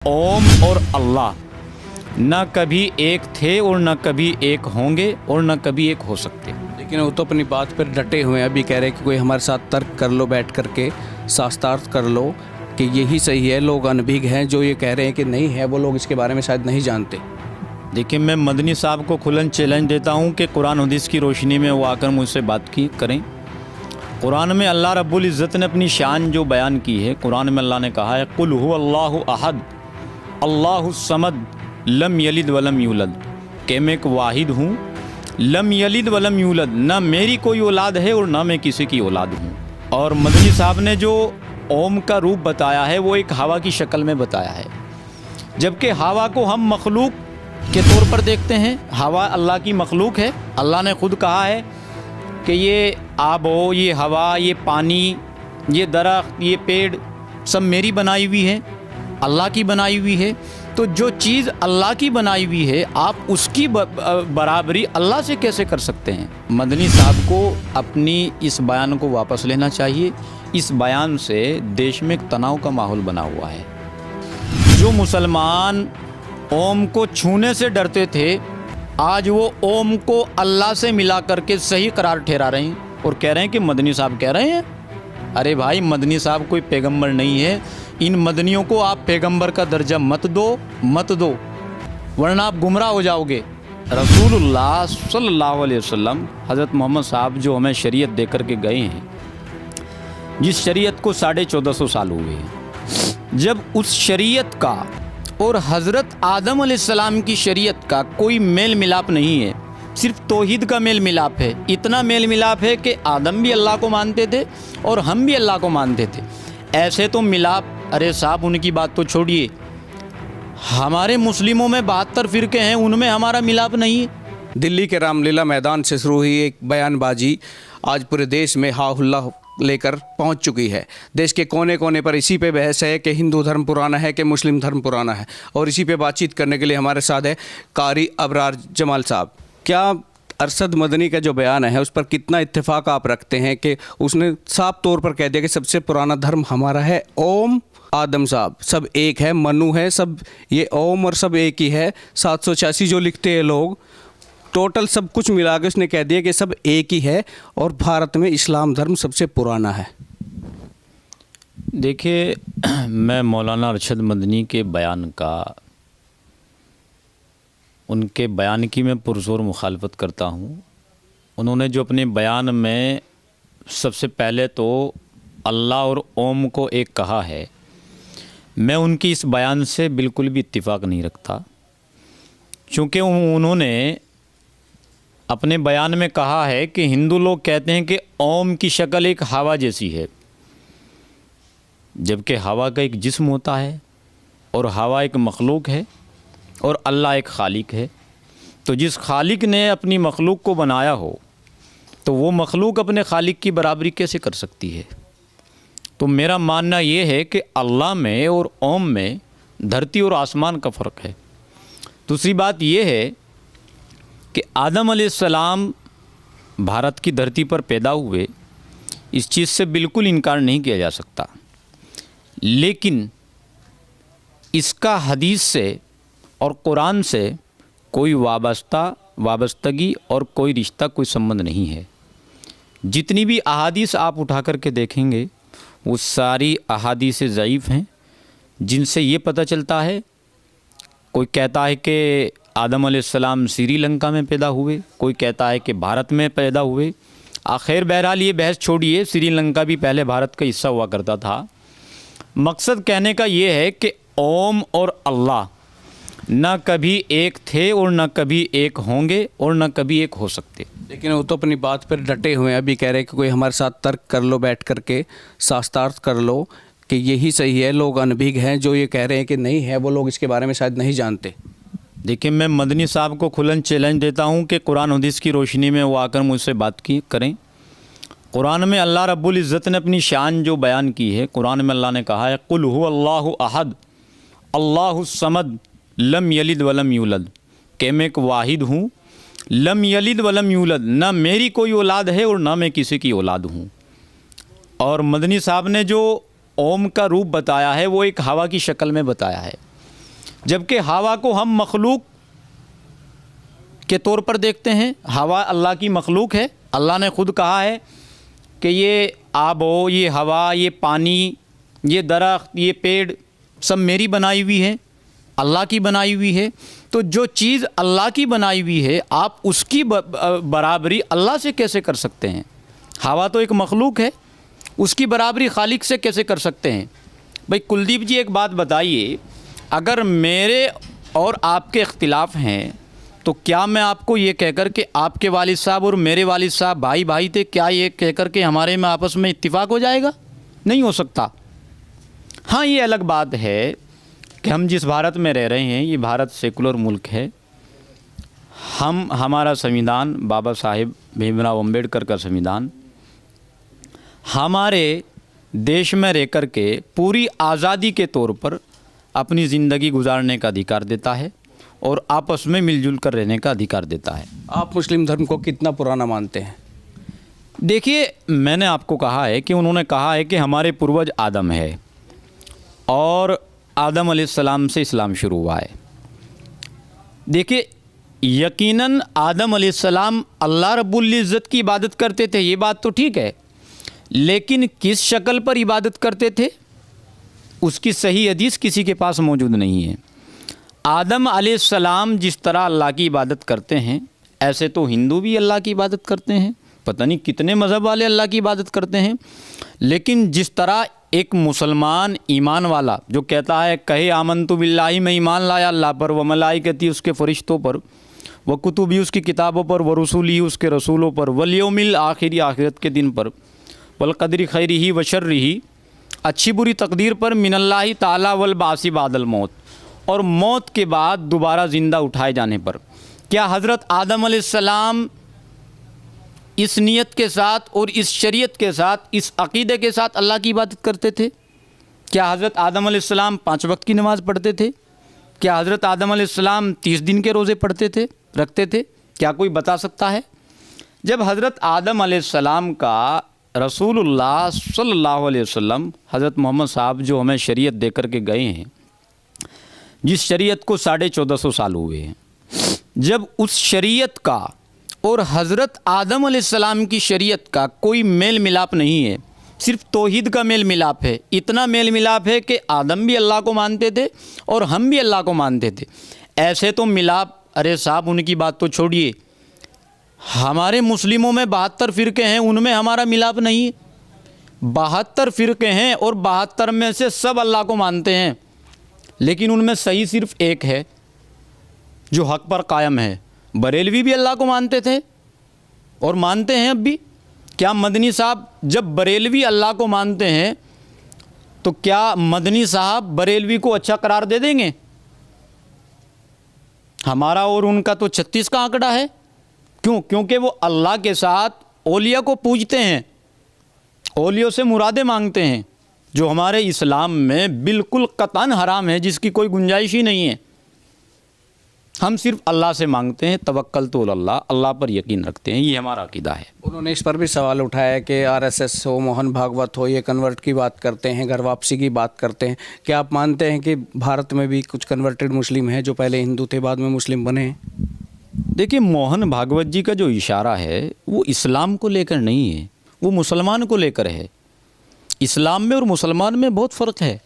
ओम और अल्लाह न कभी एक थे और न कभी एक होंगे और न कभी एक हो सकते। लेकिन वो तो अपनी बात पर डटे हुए हैं। अभी कह रहे हैं कि कोई हमारे साथ तर्क कर लो, बैठ करके शास्त्रार्थ कर लो कि यही सही है। लोग अनभिज्ञ हैं जो ये कह रहे हैं कि नहीं है, वो लोग इसके बारे में शायद नहीं जानते। देखिए, मैं मदनी साहब को खुलन चैलेंज देता हूँ कि कुरान हदीस की रोशनी में वो आकर मुझसे बात करें। कुरान में अल्लाह रब्बुल इज़्ज़त ने अपनी शान जो बयान की है, कुरान में अल्लाह ने कहा है कुल हु अल्लाहु अहद अल्लाहु समद लम यलिद वलम यूलद, कि मैं एक वाहिद हूँ, लम यलिद वलम यूलद, ना मेरी कोई औलाद है और ना मैं किसी की औलाद हूँ। और मदनी साहब ने जो ओम का रूप बताया है वो एक हवा की शक्ल में बताया है, जबकि हवा को हम मखलूक के तौर पर देखते हैं। हवा अल्लाह की मखलूक है। अल्लाह ने खुद कहा है कि ये आब हो, ये हवा, ये पानी, ये दरख्त, ये पेड़ सब मेरी बनाई हुई है, अल्लाह की बनाई हुई है। तो जो चीज़ अल्लाह की बनाई हुई है, आप उसकी बराबरी अल्लाह से कैसे कर सकते हैं? मदनी साहब को अपनी इस बयान को वापस लेना चाहिए। इस बयान से देश में एक तनाव का माहौल बना हुआ है। जो मुसलमान ओम को छूने से डरते थे, आज वो ओम को अल्लाह से मिला करके सही करार ठहरा रहे हैं और कह रहे हैं कि मदनी साहब कह रहे हैं। अरे भाई, मदनी साहब कोई पैगंबर नहीं है। इन मदनियों को आप पैगंबर का दर्जा मत दो, वरना आप गुमराह हो जाओगे। रसूलुल्लाह सल्लल्लाहु अलैहि वसल्लम हज़रत मोहम्मद साहब जो हमें शरीयत दे कर के गए हैं, जिस शरीयत को 1450 साल हुए हैं, जब उस शरीयत का और हज़रत आदम अलैहिस्सलाम की शरीयत का कोई मेल मिलाप नहीं है, सिर्फ तौहीद का मेल मिलाप है। इतना मेल मिलाप है कि आदम भी अल्लाह को मानते थे और हम भी अल्लाह को मानते थे। ऐसे तो मिलाप, अरे साहब उनकी बात तो छोड़िए, हमारे मुस्लिमों में 72 फ़िरके हैं, उनमें हमारा मिलाप नहीं है। दिल्ली के रामलीला मैदान से शुरू हुई एक बयानबाजी आज पूरे देश में हा हुल्ला लेकर पहुंच चुकी है। देश के कोने कोने पर इसी पे बहस है कि हिंदू धर्म पुराना है कि मुस्लिम धर्म पुराना है। और इसी पे बातचीत करने के लिए हमारे साथ है कारी अबरार जमाल साहब। क्या अरशद मदनी का जो बयान है उस पर कितना इत्तेफाक आप रखते हैं कि उसने साफ तौर पर कह दिया कि सबसे पुराना धर्म हमारा है ओम, आदम साहब सब एक है, मनु है, सब ये ओम और सब एक ही है। 786 जो लिखते हैं लोग, टोटल सब कुछ मिला के उसने कह दिया कि सब एक ही है और भारत में इस्लाम धर्म सबसे पुराना है। देखिए, मैं मौलाना अरशद मदनी के बयान का, उनके बयान की मैं पुरज़ोर मुखालफत करता हूँ। उन्होंने जो अपने बयान में सबसे पहले तो अल्लाह और ओम को एक कहा है, मैं उनकी इस बयान से बिल्कुल भी इत्तिफाक नहीं रखता, चूँकि उन्होंने अपने बयान में कहा है कि हिंदू लोग कहते हैं कि ओम की शक्ल एक हवा जैसी है, जबकि हवा का एक जिस्म होता है और हवा एक मखलूक है और अल्लाह एक खालिक है। तो जिस खालिक ने अपनी मखलूक को बनाया हो, तो वो मखलूक अपने खालिक की बराबरी कैसे कर सकती है? तो मेरा मानना ये है कि अल्लाह में और ओम में धरती और आसमान का फ़र्क है। दूसरी बात ये है कि आदम अलैहिस्सलाम भारत की धरती पर पैदा हुए, इस चीज़ से बिल्कुल इनकार नहीं किया जा सकता, लेकिन इसका हदीस से और कुरान से कोई वाबस्तगी और कोई रिश्ता, कोई संबंध नहीं है। जितनी भी अहादीस आप उठा करके देखेंगे, वो सारी अहादीस ज़ईफ़ हैं, जिनसे ये पता चलता है, कोई कहता है कि आदम अलैहिस्सलाम श्रीलंका में पैदा हुए, कोई कहता है कि भारत में पैदा हुए। आखिर बहरहाल ये बहस छोड़िए, श्रीलंका भी पहले भारत का हिस्सा हुआ करता था। मकसद कहने का ये है कि ओम और अल्लाह न कभी एक थे और न कभी एक होंगे और न कभी एक हो सकते। लेकिन वो तो अपनी बात पर डटे हुए हैं। अभी कह रहे हैं कि कोई हमारे साथ तर्क कर लो, बैठ करके शास्त्रार्थ कर लो कि यही सही है। लोग अनभिज्ञ हैं जो ये कह रहे हैं कि नहीं है, वो लोग इसके बारे में शायद नहीं जानते। देखिए, मैं मदनी साहब को खुलन चैलेंज देता हूँ कि कुरान हदीस की रोशनी में वो आकर मुझसे बात करें। कुरान में अल्लाह रब्बुल इज़्ज़त ने अपनी शान जो बयान की है, कुरान में अल्लाह ने कहा है कुल हु अल्लाहु अहद अल्लाहु समद लम यलिद वलम यूलद, कि मैं एक वाहिद हूँ, लम यलिद वलम यूलद, ना मेरी कोई औलाद है और ना मैं किसी की औलाद हूँ। और मदनी साहब ने जो ओम का रूप बताया है वो एक हवा की शक्ल में बताया है, जबकि हवा को हम मखलूक के तौर पर देखते हैं। हवा अल्लाह की मखलूक है। अल्लाह ने ख़ुद कहा है कि ये आब हो, ये हवा, ये पानी, ये दरख्त, ये पेड़ सब मेरी बनाई हुई है, अल्लाह की बनाई हुई है। तो जो चीज़ अल्लाह की बनाई हुई है आप उसकी बराबरी अल्लाह से कैसे कर सकते हैं? हवा तो एक मखलूक है, उसकी बराबरी खालिक से कैसे कर सकते हैं? भाई कुलदीप जी एक बात बताइए, अगर मेरे और आपके इख्तिलाफ़ हैं तो क्या मैं आपको ये कहकर के आपके वालिद साहब और मेरे वालिद साहब भाई भाई थे, क्या ये कहकर के हमारे में आपस में इत्तिफाक हो जाएगा? नहीं हो सकता। हाँ, ये अलग बात है कि हम जिस भारत में रह रहे हैं ये भारत सेकुलर मुल्क है। हमारा संविधान बाबा साहेब भीमराव अम्बेडकर का संविधान हमारे देश में रह कर के पूरी आज़ादी के तौर पर अपनी ज़िंदगी गुजारने का अधिकार देता है और आपस में मिलजुल कर रहने का अधिकार देता है। आप मुस्लिम धर्म को कितना पुराना मानते हैं? देखिए, मैंने आपको कहा है कि उन्होंने कहा है कि हमारे पूर्वज आदम है और आदम अलैहिस्सलाम से इस्लाम शुरू हुआ है। देखिए, यकीनन आदम अलैहिस्सलाम अल्लाह रब्बुल इज़्ज़त की इबादत करते थे, ये बात तो ठीक है, लेकिन किस शक्ल पर इबादत करते थे उसकी सही हदीस किसी के पास मौजूद नहीं है। आदम अलैहिस्सलाम जिस तरह अल्लाह की इबादत करते हैं ऐसे तो हिंदू भी अल्लाह की इबादत करते हैं, पता नहीं कितने मज़हब वाले अल्लाह की इबादत करते हैं, लेकिन जिस तरह एक मुसलमान ईमान वाला जो कहता है कहे आमनतु बिल्लाही, मैं ईमान लाया अल्लाह पर, व मलाइकती उसके फ़रिश्तों पर, व कुतुबी उसकी किताबों पर, व रसूली उसके रसूलों पर, वल यौमिल आखिरी आखिरत के दिन पर, वल क़दरी खैरिही व शर्रिही अच्छी बुरी तकदीर पर, मिनल्लाहि ताला वल बासी बादल मौत, और मौत के बाद दोबारा ज़िंदा उठाए जाने पर। क्या हज़रत आदम अलैहिस्सलाम इस नीयत के साथ और इस शरीयत के साथ, इस अक़ीदे के साथ अल्लाह की इबादत करते थे? क्या हज़रत आदम अलैहिस्सलाम 5 वक्त की नमाज़ पढ़ते थे? क्या हज़रत आदम अलैहिस्सलाम 30 दिन के रोज़े पढ़ते थे, रखते थे? क्या कोई बता सकता है? जब हज़रत आदम अलैहिस्सलाम का रसूलुल्लाह सल्लल्लाहु अलैहि वसल्लम हज़रत मोहम्मद साहब जो हमें शरीयत दे कर के गए हैं, जिस शरीयत को 1450 साल हुए हैं, जब उस शरीयत का और हज़रत आदम अलैहिस्सलाम की शरीयत का कोई मेल मिलाप नहीं है, सिर्फ तौहीद का मेल मिलाप है। इतना मेल मिलाप है कि आदम भी अल्लाह को मानते थे और हम भी अल्लाह को मानते थे। ऐसे तो मिलाप, अरे साहब उनकी बात तो छोड़िए, हमारे मुस्लिमों में 72 फ़िरके हैं, उनमें हमारा मिलाप नहीं है। 72 फ़िरके हैं और 72 में से सब अल्लाह को मानते हैं, लेकिन उनमें सही सिर्फ एक है जो हक़ पर कायम है। बरेलवी भी अल्लाह को मानते थे और मानते हैं अब भी। क्या मदनी साहब, जब बरेलवी अल्लाह को मानते हैं तो क्या मदनी साहब बरेलवी को अच्छा करार दे देंगे? हमारा और उनका तो 36 का आंकड़ा है। क्यों? क्योंकि वो अल्लाह के साथ औलिया को पूजते हैं, औलियों से मुरादें मांगते हैं, जो हमारे इस्लाम में बिल्कुल कतन हराम है, जिसकी कोई गुंजाइश ही नहीं है। हम सिर्फ अल्लाह से मांगते हैं, तवक्कल तो अल्लाह, अल्लाह पर यकीन रखते हैं, ये हमारा अकीदा है। उन्होंने इस पर भी सवाल उठाया कि आरएसएस हो, मोहन भागवत हो, ये कन्वर्ट की बात करते हैं, घर वापसी की बात करते हैं। क्या आप मानते हैं कि भारत में भी कुछ कन्वर्टेड मुस्लिम हैं जो पहले हिंदू थे बाद में मुस्लिम बने हैं? देखिए, मोहन भागवत जी का जो इशारा है वो इस्लाम को लेकर नहीं है, वो मुसलमान को लेकर है। इस्लाम में और मुसलमान में बहुत फ़र्क है।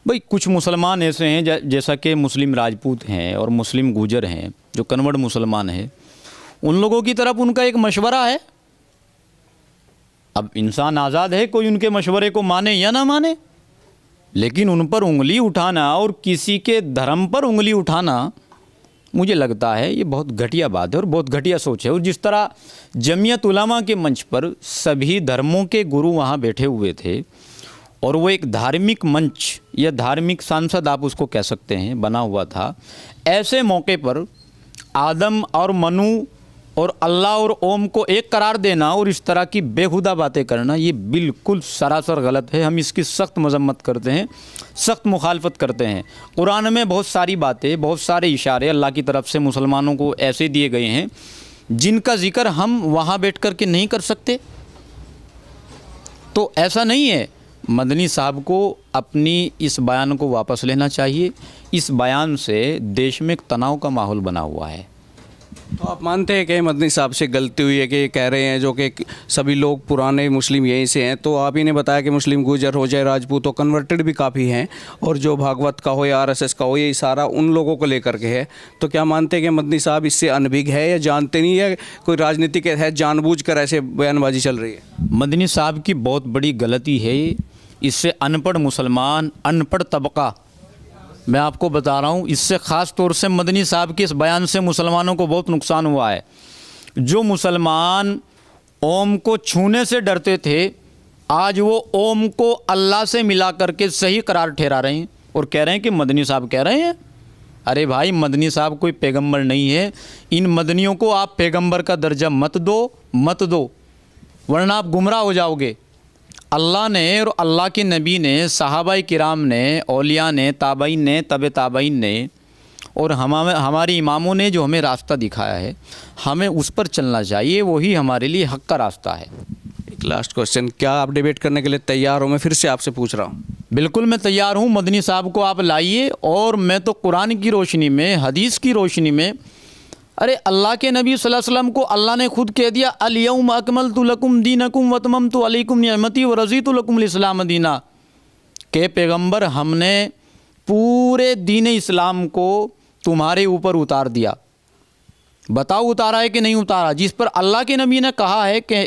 भाई कुछ मुसलमान ऐसे हैं जैसा कि मुस्लिम राजपूत हैं और मुस्लिम गुजर हैं जो कन्वर्ट मुसलमान हैं, उन लोगों की तरफ उनका एक मशवरा है। अब इंसान आज़ाद है, कोई उनके मशवरे को माने या ना माने, लेकिन उन पर उंगली उठाना और किसी के धर्म पर उंगली उठाना, मुझे लगता है ये बहुत घटिया बात है और बहुत घटिया सोच है। और जिस तरह जमीयत उलमा के मंच पर सभी धर्मों के गुरु वहाँ बैठे हुए थे और वो एक धार्मिक मंच या धार्मिक सांसद आप उसको कह सकते हैं बना हुआ था, ऐसे मौके पर आदम और मनु और अल्लाह और ओम को एक करार देना और इस तरह की बेहुदा बातें करना, ये बिल्कुल सरासर गलत है। हम इसकी सख्त मजम्मत करते हैं, सख्त मुखालफत करते हैं। कुरान में बहुत सारी बातें, बहुत सारे इशारे अल्लाह की तरफ से मुसलमानों को ऐसे दिए गए हैं जिनका जिक्र हम वहाँ बैठ कर के नहीं कर सकते। तो ऐसा नहीं है, مدنی صاحب کو اپنی اس بیان کو واپس لینا چاہیے. اس بیان سے دیش میں ایک تناؤ کا ماحول بنا ہوا ہے. تو آپ مانتے ہیں کہ مدنی صاحب سے غلطی ہوئی ہے کہ یہ کہہ رہے ہیں جو کہ سبھی لوگ پرانے مسلم یہیں سے ہیں؟ تو آپ ہی نے بتایا کہ مسلم گوجر ہو جائے راجپوت ہو، کنورٹڈ بھی کافی ہیں، اور جو بھاگوت کا ہو یا RSS کا ہو، یہ سارا ان لوگوں کو لے کر کے ہے. تو کیا مانتے ہیں کہ مدنی صاحب اس سے انبھگ ہے یا جانتے نہیں ہے، کوئی راجنیتی کے تحت جان بوجھ کر ایسے بیان بازی چل رہی ہے؟ مدنی صاحب کی بہت بڑی غلطی ہے. اس سے ان پڑھ مسلمان، ان پڑھ طبقہ، میں آپ کو بتا رہا ہوں، اس سے خاص طور سے مدنی صاحب کے اس بیان سے مسلمانوں کو بہت نقصان ہوا ہے. جو مسلمان اوم کو چھونے سے ڈرتے تھے، آج وہ اوم کو اللہ سے ملا کر کے صحیح قرار ٹھہرا رہے ہیں اور کہہ رہے ہیں کہ مدنی صاحب کہہ رہے ہیں. ارے بھائی، مدنی صاحب کوئی پیغمبر نہیں ہے. ان مدنیوں کو آپ پیغمبر کا درجہ مت دو ورنہ آپ گمراہ ہو جاؤ گے. اللہ نے اور اللہ کے نبی نے، صحابہ کرام نے، اولیاء نے، تابعین نے، تبع تابعین نے، اور ہمارے اماموں نے جو ہمیں راستہ دکھایا ہے، ہمیں اس پر چلنا چاہیے. وہی ہمارے لیے حق کا راستہ ہے. ایک لاسٹ کوشچن، کیا آپ ڈیبیٹ کرنے کے لیے تیار ہو؟ میں پھر سے آپ سے پوچھ رہا ہوں. بالکل میں تیار ہوں. مدنی صاحب کو آپ لائیے، اور میں تو قرآن کی روشنی میں، حدیث کی روشنی میں، ارے اللہ کے نبی صلی اللہ علیہ وسلم کو اللہ نے خود کہہ دیا، الیوم اکملت لکم دینکم واتممت علیکم نعمتی ورضیت لکم الاسلام دینا، کہ پیغمبر ہم نے پورے دین اسلام کو تمہارے اوپر اتار دیا. بتاؤ اتارا ہے کہ نہیں اتارا؟ جس پر اللہ کے نبی نے کہا ہے کہ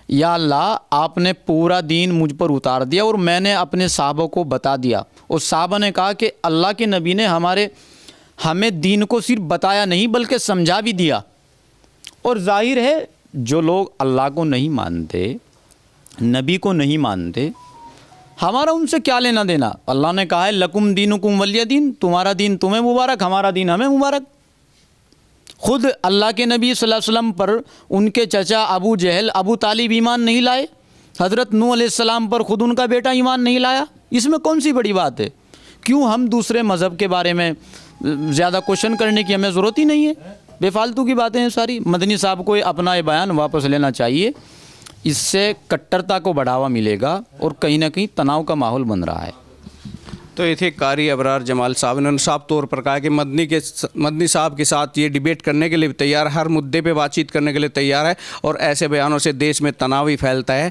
یا اللہ آپ نے پورا دین مجھ پر اتار دیا، اور میں نے اپنے صحابہ کو بتا دیا، اور صحابہ نے کہا کہ اللہ کے نبی نے ہمیں دین کو صرف بتایا نہیں بلکہ سمجھا بھی دیا. اور ظاہر ہے جو لوگ اللہ کو نہیں مانتے، نبی کو نہیں مانتے، ہمارا ان سے کیا لینا دینا؟ اللہ نے کہا ہے لکم دینکم ولی دین، تمہارا دین تمہیں مبارک، ہمارا دین ہمیں مبارک. خود اللہ کے نبی صلی اللہ علیہ وسلم پر ان کے چچا ابو جہل، ابو طالب ایمان نہیں لائے. حضرت نوح علیہ السلام پر خود ان کا بیٹا ایمان نہیں لایا. اس میں کون سی بڑی بات ہے؟ کیوں ہم دوسرے مذہب کے بارے میں زیادہ کوشچن کرنے کی ہمیں ضرورت ہی نہیں ہے. بے فالتو کی باتیں ہیں ساری. مدنی صاحب کو اپنا یہ بیان واپس لینا چاہیے. اس سے کٹرتا کو بڑھاوا ملے گا اور کہیں نہ کہیں تناؤ کا ماحول بن رہا ہے. تو یہ تھے قاری ابرار جمال صاحب. انہوں نے صاف طور پر کہا کہ مدنی صاحب کے ساتھ یہ ڈیبیٹ کرنے کے لیے تیار، ہر مدعے پہ بات چیت کرنے کے لیے تیار ہے، اور ایسے بیانوں سے دیش میں تناؤ ہی پھیلتا ہے.